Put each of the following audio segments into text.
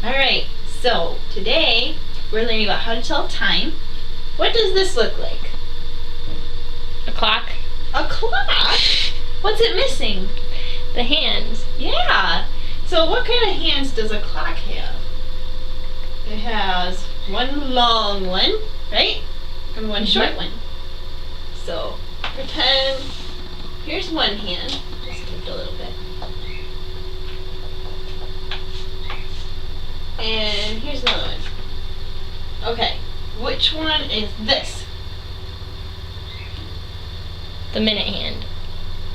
Alright, so today we're learning about how to tell time. What does this look like? A clock. A clock? What's it missing? The hands. Yeah. So what kind of hands does a clock have? It has one long one, right? And one short one. So pretend here's one hand. Just tipped a little bit. And here's another one. Okay, which one is this? The minute hand.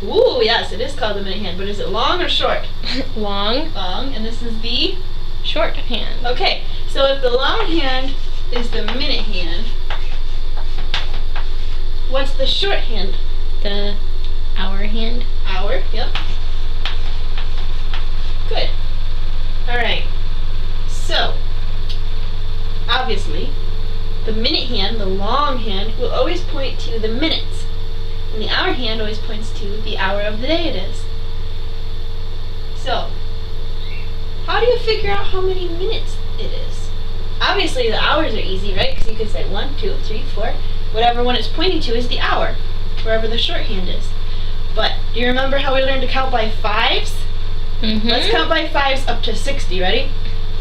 Ooh, yes, it is called the minute hand, but is it long or short? Long. Long, and this is the... Short hand. Okay, so if the long hand is the minute hand, what's the short hand? The hour hand. Hour, yep. Good. Alright, so, obviously, the minute hand, the long hand, will always point to the minutes. And the hour hand always points to the hour of the day it is. So, how do you figure out how many minutes it is? Obviously, the hours are easy, right? Because you can say 1, 2, 3, 4. Whatever one it's pointing to is the hour, wherever the shorthand is. But do you remember how we learned to count by fives? Mm-hmm. Let's count by fives up to 60. Ready?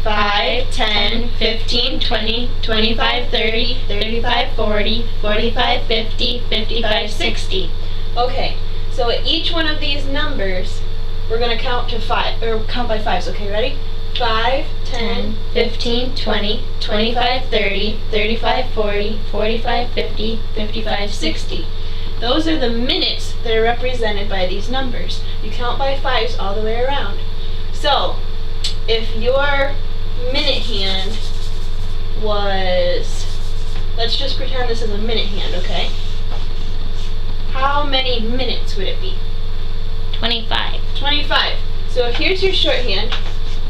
5, 10, 15, 20, 25, 30, 35, 40, 45, 50, 55, 60. Okay, so at each one of these numbers, we're going to count to 5, or count by fives. Okay, ready? 5, 10, 15, 20, 25, 30, 35, 40, 45, 50, 55, 60. Those are the minutes that are represented by these numbers. You count by fives all the way around. So, if your minute hand was, let's just pretend this is a minute hand, okay? How many minutes would it be? 25. 25. So if here's your shorthand,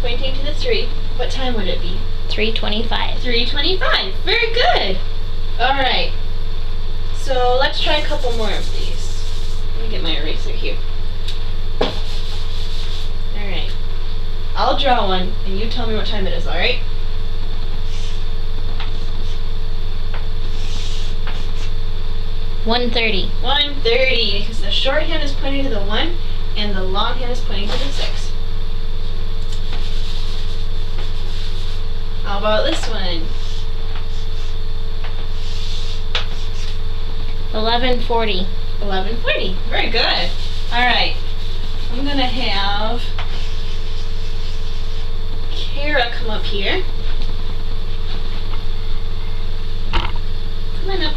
pointing to the 3, what time would it be? 3:25. 3:25. Very good. Alright. So let's try a couple more of these. Let me get my eraser here. Alright. I'll draw one, and you tell me what time it is, alright? $1:30. 1:30, because the shorthand is pointing to the 1, and the long hand is pointing to the 6. How about this one? 11:40. 11:40. Very good. Alright. I'm going to have Kara come up here. Come on up.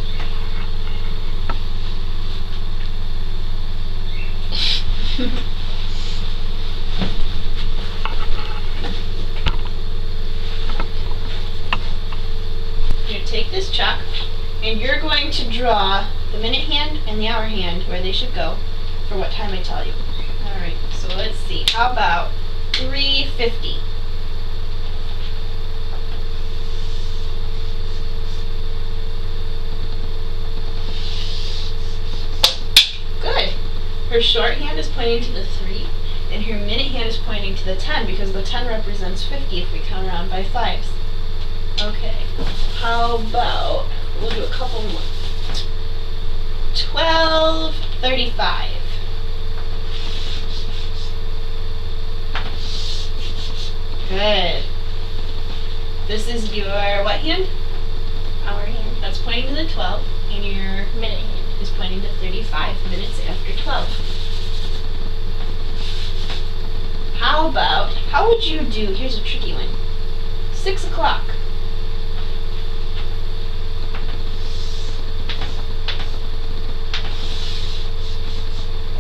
You take this chalk, and you're going to draw the minute hand and the hour hand where they should go for what time I tell you. Alright, so let's see. How about 3:50? Good. Her shorthand is pointing to the 3, and her minute hand is pointing to the 10 because the 10 represents 50 if we count around by fives. Okay. How about, we'll do a couple more. 12:35. Good. This is your what hand? Hour hand. That's pointing to the 12, and your Minute hand. is pointing to 35 minutes after 12. How would you do, here's a tricky one, 6 o'clock.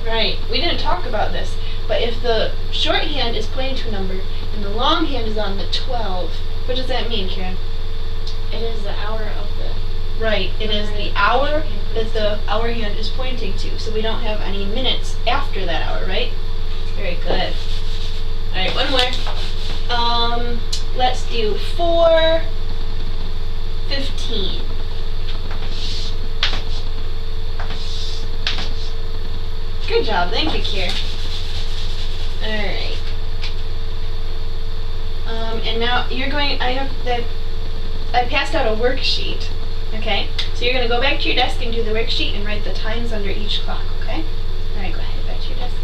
Right, we didn't talk about this, but if the shorthand is pointing to a number and the long hand is on the 12, what does that mean, Karen? It is the hour of the... Right, it is the hour that the hour hand is pointing to, so we don't have any minutes after that hour, right? Very good. Alright, one more. Let's do 4:15. Good job, thank you, Kier. Alright. And now you're going, I passed out a worksheet, okay? So you're going to go back to your desk and do the worksheet and write the times under each clock, okay? All right, go ahead, back to your desk.